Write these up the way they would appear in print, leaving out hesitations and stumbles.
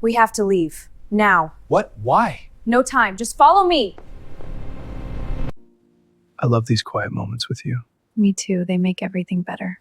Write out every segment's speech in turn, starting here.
We have to leave. Now. What? Why? No time. Just follow me. I love these quiet moments with you. Me too. They make everything better.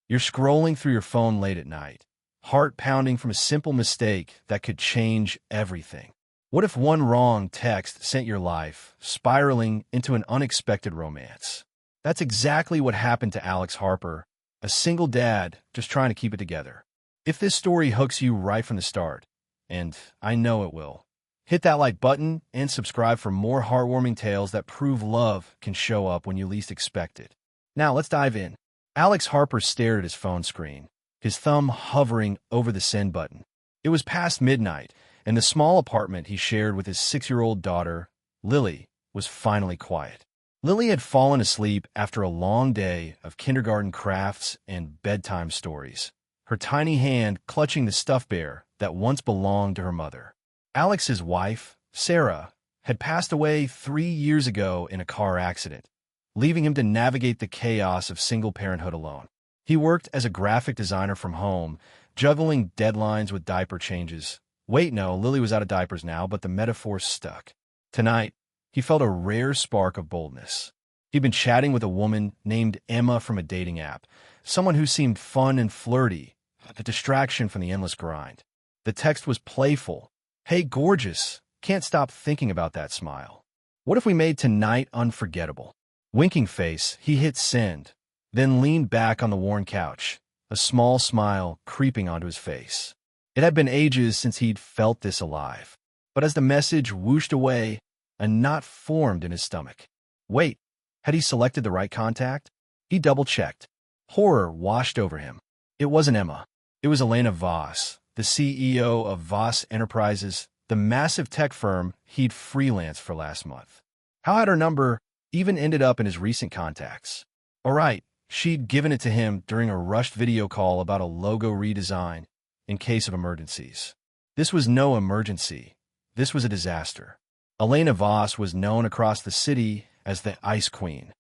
You're scrolling through your phone late at night, heart pounding from a simple mistake that could change everything. What if one wrong text sent your life spiraling into an unexpected romance? That's exactly what happened to Alex Harper, a single dad just trying to keep it together. If this story hooks you right from the start, and I know it will, hit that like button and subscribe for more heartwarming tales that prove love can show up when you least expect it. Now let's dive in. Alex Harper stared at his phone screen, his thumb hovering over the send button. It was past midnight, and the small apartment he shared with his 6-year-old daughter, Lily, was finally quiet. Lily had fallen asleep after a long day of kindergarten crafts and bedtime stories, her tiny hand clutching the stuffed bear that once belonged to her mother. Alex's wife, Sarah, had passed away 3 years ago in a car accident, leaving him to navigate the chaos of single parenthood alone. He worked as a graphic designer from home, juggling deadlines with diaper changes. Wait, no, Lily was out of diapers now, but the metaphor stuck. Tonight, he felt a rare spark of boldness. He'd been chatting with a woman named Emma from a dating app, someone who seemed fun and flirty, a distraction from the endless grind. The text was playful. Hey, gorgeous, can't stop thinking about that smile. What if we made tonight unforgettable? Winking face, he hit send, then leaned back on the worn couch, a small smile creeping onto his face. It had been ages since he'd felt this alive. But as the message whooshed away, a knot formed in his stomach. Wait, had he selected the right contact? He double-checked. Horror washed over him. It wasn't Emma. It was Elena Voss, the CEO of Voss Enterprises, the massive tech firm he'd freelanced for last month. How had her number even ended up in his recent contacts? All right, she'd given it to him during a rushed video call about a logo redesign in case of emergencies. This was no emergency. This was a disaster. Elena Voss was known across the city as the Ice Queen.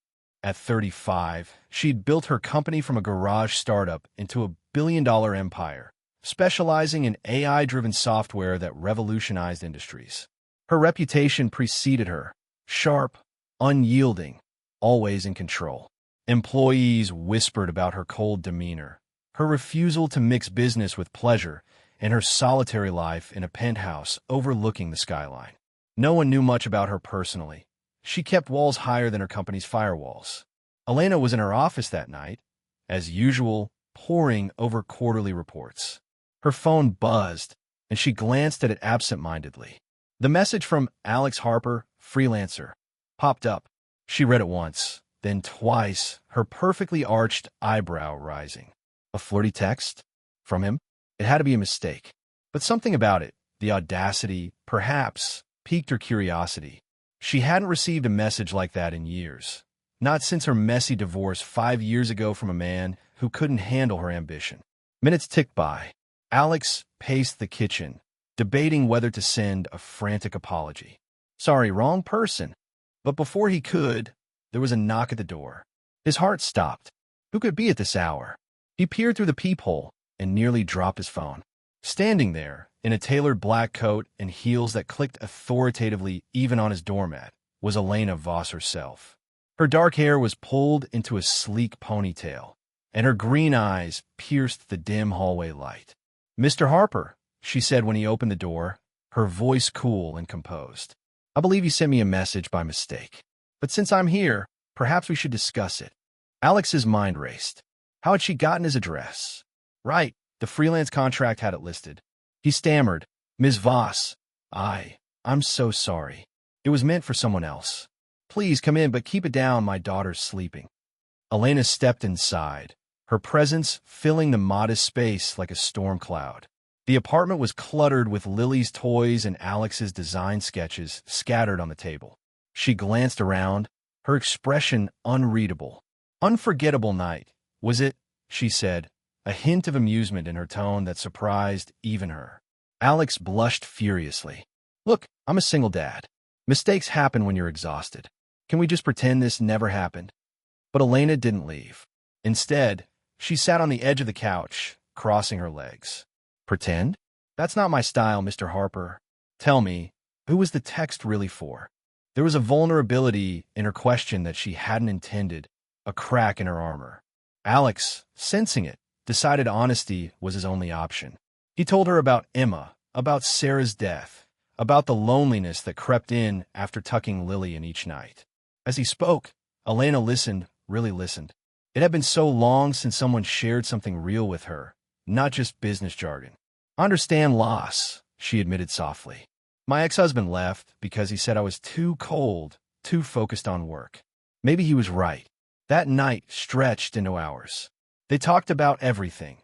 At 35, she'd built her company from a garage startup into a billion-dollar empire, specializing in AI-driven software that revolutionized industries. Her reputation preceded her, sharp, unyielding, always in control. Employees whispered about her cold demeanor, her refusal to mix business with pleasure, and her solitary life in a penthouse overlooking the skyline. No one knew much about her personally. She kept walls higher than her company's firewalls. Elena was in her office that night, as usual, poring over quarterly reports. Her phone buzzed, and she glanced at it absent-mindedly. The message from Alex Harper, freelancer, popped up. She read it once, then twice, her perfectly arched eyebrow rising. A flirty text? From him? It had to be a mistake. But something about it, the audacity, perhaps, piqued her curiosity. She hadn't received a message like that in years. Not since her messy divorce 5 years ago from a man who couldn't handle her ambition. Minutes ticked by. Alex paced the kitchen, debating whether to send a frantic apology. Sorry, wrong person. But before he could, there was a knock at the door. His heart stopped. Who could be at this hour? He peered through the peephole and nearly dropped his phone. Standing there, in a tailored black coat and heels that clicked authoritatively even on his doormat, was Elena Voss herself. Her dark hair was pulled into a sleek ponytail, and her green eyes pierced the dim hallway light. "Mr. Harper," she said when he opened the door, her voice cool and composed. "I believe you sent me a message by mistake. But since I'm here, perhaps we should discuss it." Alex's mind raced. How had she gotten his address? Right, the freelance contract had it listed. He stammered, "Ms. Voss, I'm so sorry. It was meant for someone else. Please come in, but keep it down, my daughter's sleeping." Elena stepped inside, her presence filling the modest space like a storm cloud. The apartment was cluttered with Lily's toys and Alex's design sketches scattered on the table. She glanced around, her expression unreadable. "Unforgettable night, was it?" she said, a hint of amusement in her tone that surprised even her. Alex blushed furiously. "Look, I'm a single dad. Mistakes happen when you're exhausted. Can we just pretend this never happened?" But Elena didn't leave. Instead, she sat on the edge of the couch, crossing her legs. Pretend? That's not my style, Mr. Harper. Tell me, who was the text really for? There was a vulnerability in her question that she hadn't intended, a crack in her armor. Alex, sensing it, decided honesty was his only option. He told her about Emma, about Sarah's death, about the loneliness that crept in after tucking Lily in each night. As he spoke, Elena listened, really listened. It had been so long since someone shared something real with her, not just business jargon. I understand loss, she admitted softly. My ex-husband left because he said I was too cold, too focused on work. Maybe he was right. That night stretched into hours. They talked about everything.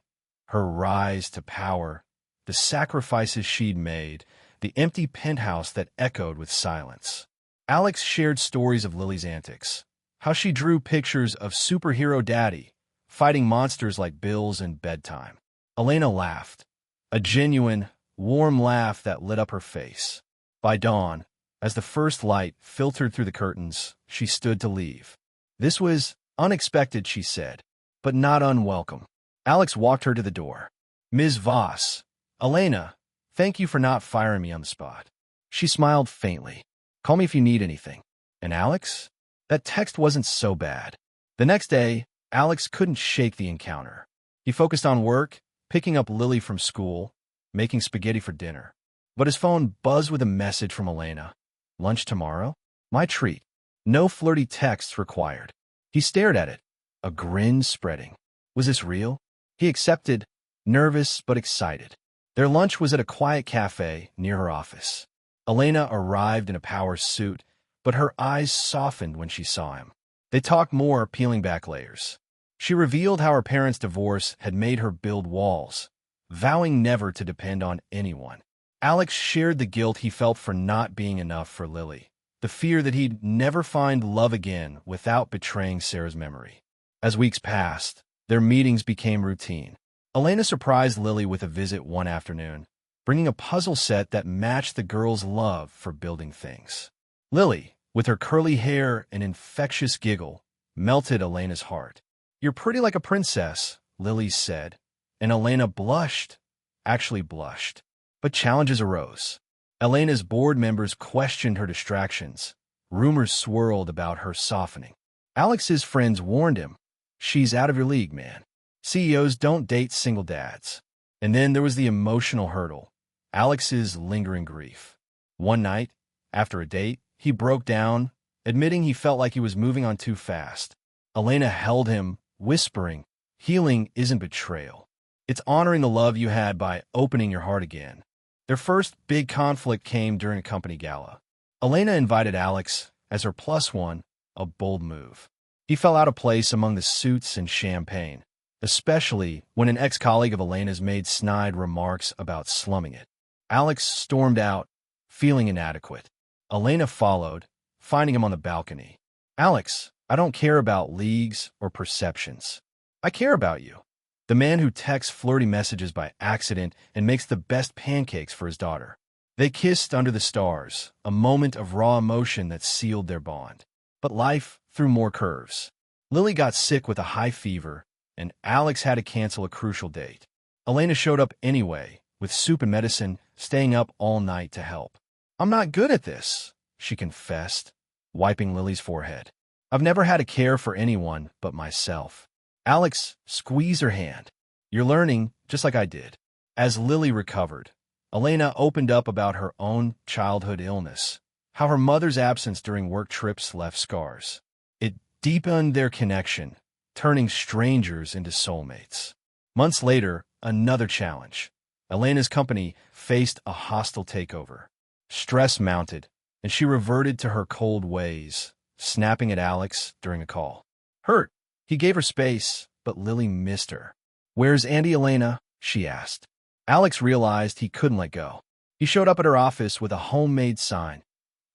Her rise to power, the sacrifices she'd made, the empty penthouse that echoed with silence. Alex shared stories of Lily's antics, how she drew pictures of superhero daddy, fighting monsters like Bills in bedtime. Elena laughed, a genuine, warm laugh that lit up her face. By dawn, as the first light filtered through the curtains, she stood to leave. This was unexpected, she said, but not unwelcome. Alex walked her to the door. Ms. Voss, Elena, thank you for not firing me on the spot. She smiled faintly. Call me if you need anything. And Alex? That text wasn't so bad. The next day, Alex couldn't shake the encounter. He focused on work, picking up Lily from school, making spaghetti for dinner. But his phone buzzed with a message from Elena. Lunch tomorrow? My treat. No flirty texts required. He stared at it, a grin spreading. Was this real? He accepted, nervous but excited. Their lunch was at a quiet cafe near her office. Elena arrived in a power suit, but her eyes softened when she saw him. They talked more, peeling back layers. She revealed how her parents' divorce had made her build walls, vowing never to depend on anyone. Alex shared the guilt he felt for not being enough for Lily, the fear that he'd never find love again without betraying Sarah's memory. As weeks passed, their meetings became routine. Elena surprised Lily with a visit one afternoon, bringing a puzzle set that matched the girl's love for building things. Lily, with her curly hair and infectious giggle, melted Elena's heart. You're pretty like a princess, Lily said, and Elena blushed, actually blushed. But challenges arose. Elena's board members questioned her distractions. Rumors swirled about her softening. Alex's friends warned him, she's out of your league, man. CEOs don't date single dads. And then there was the emotional hurdle, Alex's lingering grief. One night, after a date, he broke down, admitting he felt like he was moving on too fast. Elena held him, whispering, healing isn't betrayal. It's honoring the love you had by opening your heart again. Their first big conflict came during a company gala. Elena invited Alex as her plus one, a bold move. He fell out of place among the suits and champagne, especially when an ex-colleague of Elena's made snide remarks about slumming it. Alex stormed out, feeling inadequate. Elena followed, finding him on the balcony. Alex, I don't care about leagues or perceptions. I care about you. The man who texts flirty messages by accident and makes the best pancakes for his daughter. They kissed under the stars, a moment of raw emotion that sealed their bond. But life threw more curves. Lily got sick with a high fever, and Alex had to cancel a crucial date. Elena showed up anyway, with soup and medicine, staying up all night to help. I'm not good at this, she confessed, wiping Lily's forehead. I've never had to care for anyone but myself. Alex squeezed her hand. You're learning, just like I did. As Lily recovered, Elena opened up about her own childhood illness, how her mother's absence during work trips left scars. It deepened their connection, turning strangers into soulmates. Months later, another challenge. Elena's company faced a hostile takeover. Stress mounted, and she reverted to her cold ways, snapping at Alex during a call. Hurt. He gave her space, but Lily missed her. Where's Auntie Elena? She asked. Alex realized he couldn't let go. He showed up at her office with a homemade sign.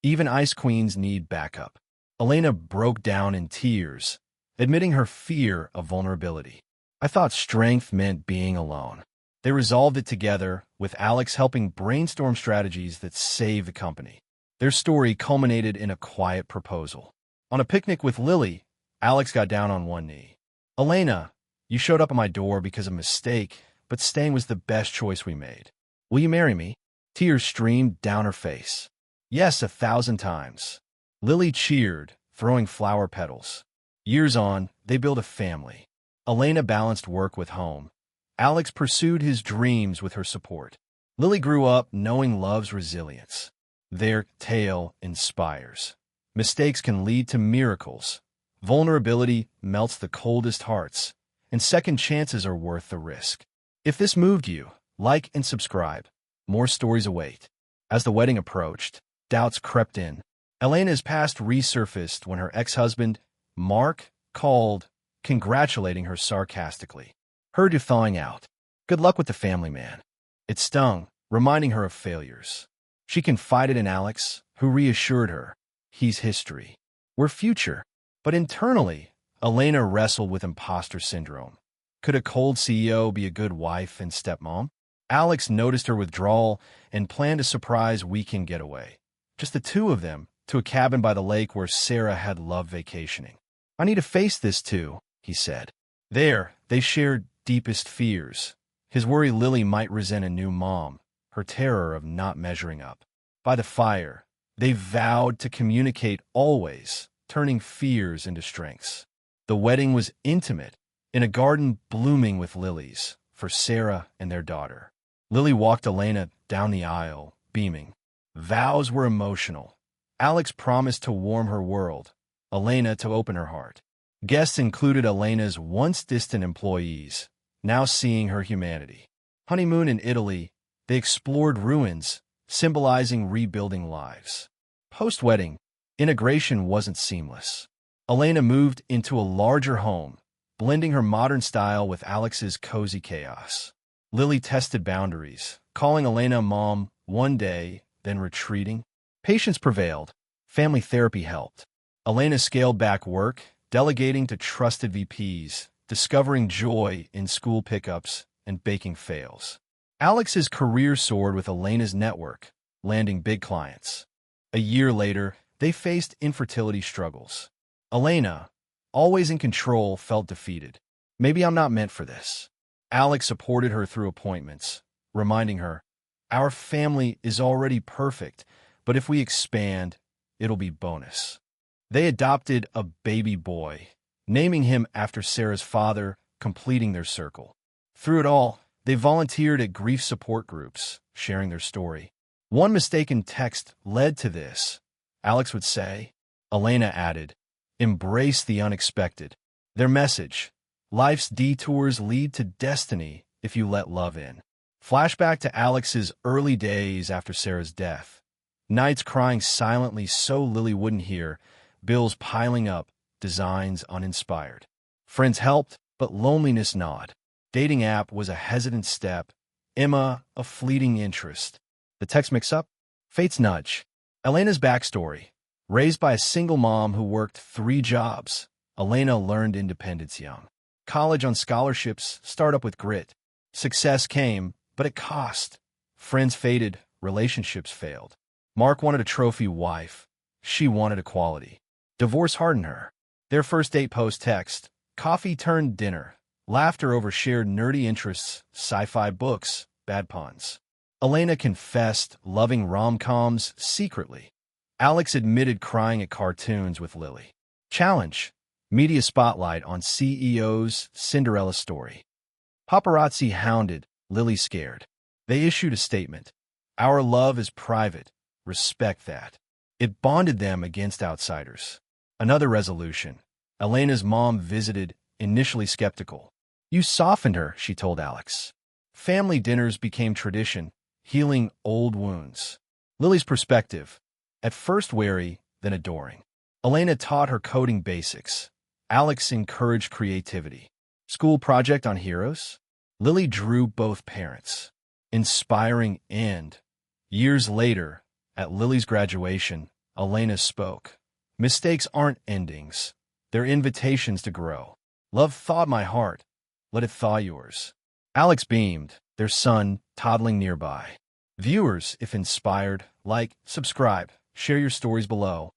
Even ice queens need backup. Elena broke down in tears, admitting her fear of vulnerability. I thought strength meant being alone. They resolved it together, with Alex helping brainstorm strategies that saved the company. Their story culminated in a quiet proposal. On a picnic with Lily, Alex got down on one knee. Elena, you showed up at my door because of a mistake, but staying was the best choice we made. Will you marry me? Tears streamed down her face. Yes, 1,000 times. Lily cheered, throwing flower petals. Years on, they built a family. Elena balanced work with home. Alex pursued his dreams with her support. Lily grew up knowing love's resilience. Their tale inspires. Mistakes can lead to miracles. Vulnerability melts the coldest hearts, and second chances are worth the risk. If this moved you, like and subscribe. More stories await. As the wedding approached, doubts crept in. Elena's past resurfaced when her ex-husband, Mark, called, congratulating her sarcastically. Heard you thawing out. Good luck with the family, man. It stung, reminding her of failures. She confided in Alex, who reassured her. He's history. We're future. But internally, Elena wrestled with imposter syndrome. Could a cold CEO be a good wife and stepmom? Alex noticed her withdrawal and planned a surprise weekend getaway. Just the two of them, to a cabin by the lake where Sarah had loved vacationing. I need to face this too, he said. There, they shared deepest fears. His worry Lily might resent a new mom, her terror of not measuring up. By the fire, they vowed to communicate always, turning fears into strengths. The wedding was intimate, in a garden blooming with lilies, for Sarah and their daughter. Lily walked Elena down the aisle, beaming. Vows were emotional. Alex promised to warm her world, Elena to open her heart. Guests included Elena's once-distant employees, now seeing her humanity. Honeymoon in Italy, they explored ruins, symbolizing rebuilding lives. Post-wedding, integration wasn't seamless. Elena moved into a larger home, blending her modern style with Alex's cozy chaos. Lily tested boundaries, calling Elena mom one day, then retreating. Patience prevailed. Family therapy helped. Elena scaled back work, delegating to trusted VPs, discovering joy in school pickups and baking fails. Alex's career soared with Elena's network, landing big clients. A year later, they faced infertility struggles. Elena, always in control, felt defeated. Maybe I'm not meant for this. Alex supported her through appointments, reminding her, our family is already perfect, but if we expand, it'll be bonus. They adopted a baby boy, naming him after Sarah's father, completing their circle. Through it all, they volunteered at grief support groups, sharing their story. One mistaken text led to this. Alex would say, Elena added, embrace the unexpected. Their message, life's detours lead to destiny if you let love in. Flashback to Alex's early days after Sarah's death. Nights crying silently so Lily wouldn't hear, bills piling up, designs uninspired. Friends helped, but loneliness gnawed. Dating app was a hesitant step. Emma, a fleeting interest. The text mix-up? Fate's nudge. Elena's backstory. Raised by a single mom who worked 3 jobs, Elena learned independence young. College on scholarships, startup with grit. Success came, but it cost. Friends faded, relationships failed. Mark wanted a trophy wife. She wanted equality. Divorce hardened her. Their first date post-text. Coffee turned dinner. Laughter over shared nerdy interests, sci-fi books, bad puns. Elena confessed loving rom-coms secretly. Alex admitted crying at cartoons with Lily. Challenge. Media spotlight on CEO's Cinderella story. Paparazzi hounded, Lily scared. They issued a statement. Our love is private. Respect that. It bonded them against outsiders. Another resolution. Elena's mom visited, initially skeptical. You softened her, she told Alex. Family dinners became tradition, healing old wounds. Lily's perspective. At first wary, then adoring. Elena taught her coding basics. Alex encouraged creativity. School project on heroes? Lily drew both parents. Inspiring end. Years later, at Lily's graduation, Elena spoke. Mistakes aren't endings. They're invitations to grow. Love thawed my heart. Let it thaw yours. Alex beamed, their son toddling nearby. Viewers, if inspired, like, subscribe, share your stories below.